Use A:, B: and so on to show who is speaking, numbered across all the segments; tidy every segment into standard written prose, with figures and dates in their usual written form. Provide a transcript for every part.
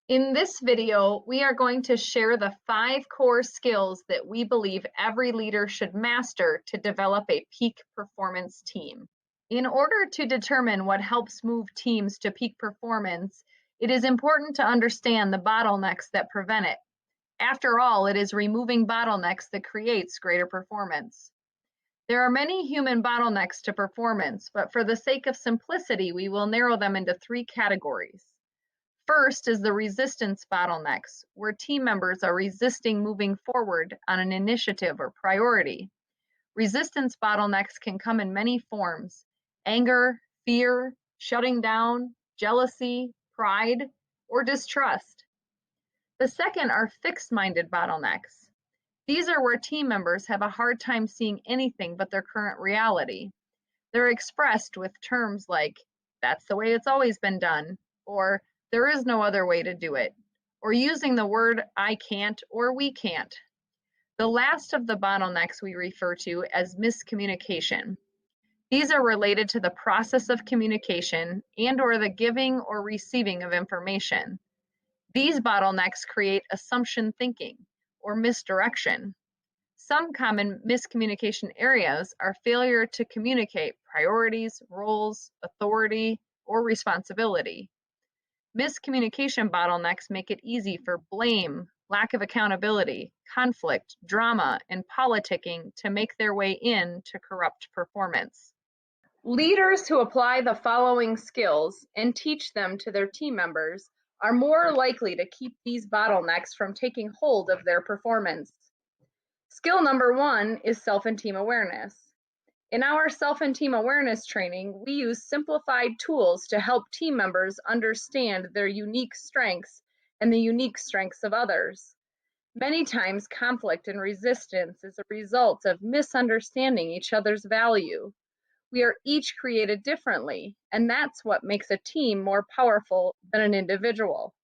A: In this video, we are going to share the 5 core skills that we believe every leader should master to develop a peak performance team. In order to determine what helps move teams to peak performance, it is important to understand the bottlenecks that prevent it. After all, it is removing bottlenecks that creates greater performance. There are many human bottlenecks to performance, but for the sake of simplicity, we will narrow them into 3 categories. First is the resistance bottlenecks, where team members are resisting moving forward on an initiative or priority. Resistance bottlenecks can come in many forms: anger, fear, shutting down, jealousy, pride, or distrust. The second are fixed-minded bottlenecks. These are where team members have a hard time seeing anything but their current reality. They're expressed with terms like, "That's the way it's always been done," or "there is no other way to do it," or using the word "I can't" or "we can't." The last of the bottlenecks we refer to as miscommunication. These are related to the process of communication and/or the giving or receiving of information. These bottlenecks create assumption thinking or misdirection. Some common miscommunication areas are failure to communicate priorities, roles, authority, or responsibility. Miscommunication bottlenecks make it easy for blame, lack of accountability, conflict, drama, and politicking to make their way in to corrupt performance. Leaders who apply the following skills and teach them to their team members are more likely to keep these bottlenecks from taking hold of their performance. Skill number 1 is self and team awareness. In our self and team awareness training, we use simplified tools to help team members understand their unique strengths and the unique strengths of others. Many times, conflict and resistance is a result of misunderstanding each other's value. We are each created differently, and that's what makes a team more powerful than an individual.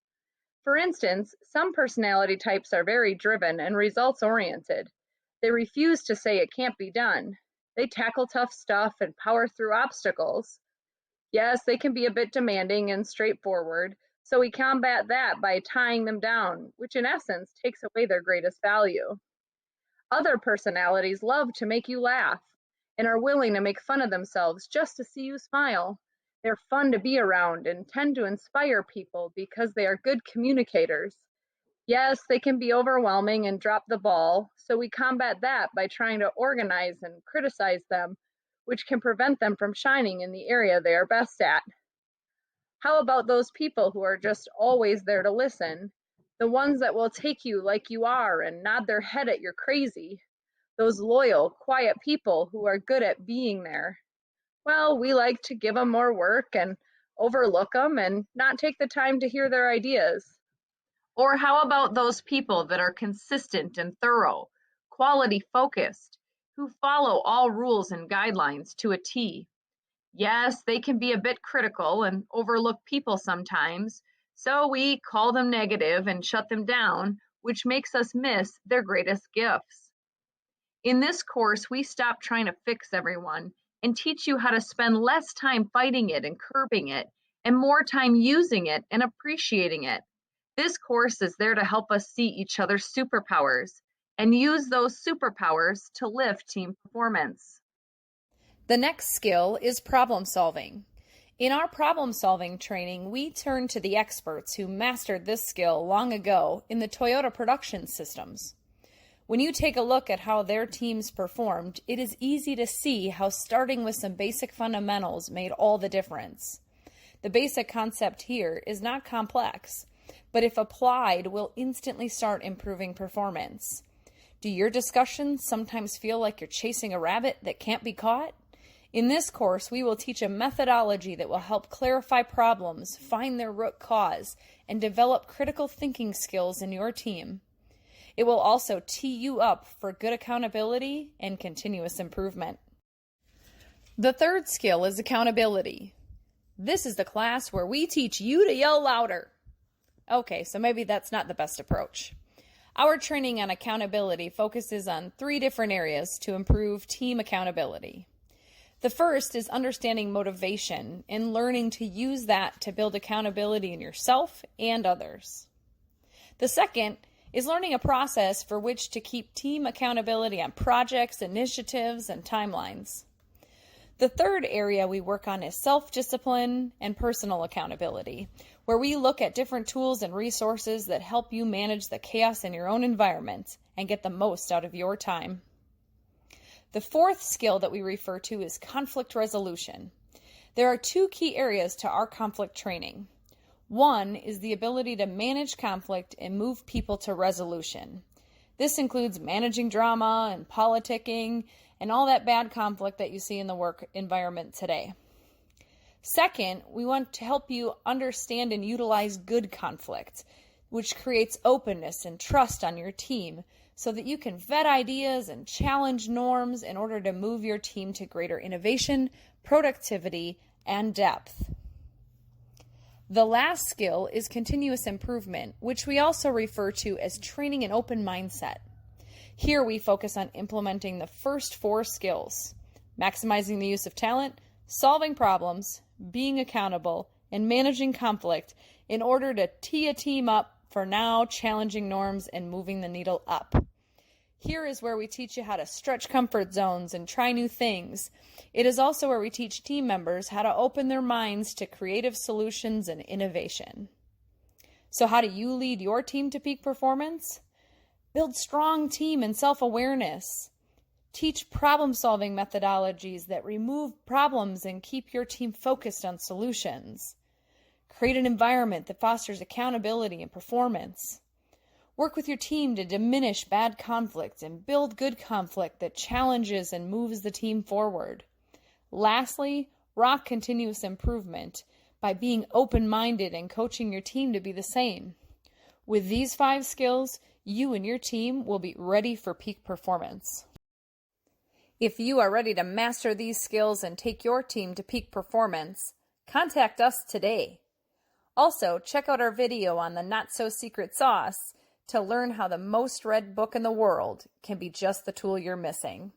A: For instance, some personality types are very driven and results-oriented. They refuse to say it can't be done. They tackle tough stuff and power through obstacles. Yes, they can be a bit demanding and straightforward, so we combat that by tying them down, which in essence takes away their greatest value. Other personalities love to make you laugh and are willing to make fun of themselves just to see you smile. They're fun to be around and tend to inspire people because they are good communicators. Yes, they can be overwhelming and drop the ball, so we combat that by trying to organize and criticize them, which can prevent them from shining in the area they are best at. How about those people who are just always there to listen? The ones that will take you like you are and nod their head at your crazy? Those loyal, quiet people who are good at being there? Well, we like to give them more work and overlook them and not take the time to hear their ideas. Or how about those people that are consistent and thorough, quality focused, who follow all rules and guidelines to a T? Yes, they can be a bit critical and overlook people sometimes, so we call them negative and shut them down, which makes us miss their greatest gifts. In this course, we stop trying to fix everyone and teach you how to spend less time fighting it and curbing it, and more time using it and appreciating it. This course is there to help us see each other's superpowers and use those superpowers to lift team performance.
B: The next skill is problem solving. In our problem solving training, we turn to the experts who mastered this skill long ago in the Toyota production systems. When you take a look at how their teams performed, it is easy to see how starting with some basic fundamentals made all the difference. The basic concept here is not complex, but if applied, will instantly start improving performance. Do your discussions sometimes feel like you're chasing a rabbit that can't be caught? In this course, we will teach a methodology that will help clarify problems, find their root cause, and develop critical thinking skills in your team. It will also tee you up for good accountability and continuous improvement. The third skill is accountability. This is the class where we teach you to yell louder. Okay, so maybe that's not the best approach. Our training on accountability focuses on 3 different areas to improve team accountability. The first is understanding motivation and learning to use that to build accountability in yourself and others. The second is learning a process for which to keep team accountability on projects, initiatives, and timelines. The third area we work on is self-discipline and personal accountability, where we look at different tools and resources that help you manage the chaos in your own environment and get the most out of your time. The fourth skill that we refer to is conflict resolution. There are two key areas to our conflict training. One is the ability to manage conflict and move people to resolution. This includes managing drama and politicking and all that bad conflict that you see in the work environment today. Second, we want to help you understand and utilize good conflict, which creates openness and trust on your team so that you can vet ideas and challenge norms in order to move your team to greater innovation, productivity, and depth. The last skill is continuous improvement, which we also refer to as training an open mindset. Here we focus on implementing the first four skills: maximizing the use of talent, solving problems, being accountable, and managing conflict in order to tee a team up for now challenging norms and moving the needle up. Here is where we teach you how to stretch comfort zones and try new things. It is also where we teach team members how to open their minds to creative solutions and innovation. So how do you lead your team to peak performance? Build strong team and self-awareness. Teach problem-solving methodologies that remove problems and keep your team focused on solutions. Create an environment that fosters accountability and performance. Work with your team to diminish bad conflict and build good conflict that challenges and moves the team forward. Lastly, rock continuous improvement by being open-minded and coaching your team to be the same. With these 5 skills, you and your team will be ready for peak performance. If you are ready to master these skills and take your team to peak performance, contact us today. Also, check out our video on the not-so-secret sauce to learn how the most read book in the world can be just the tool you're missing.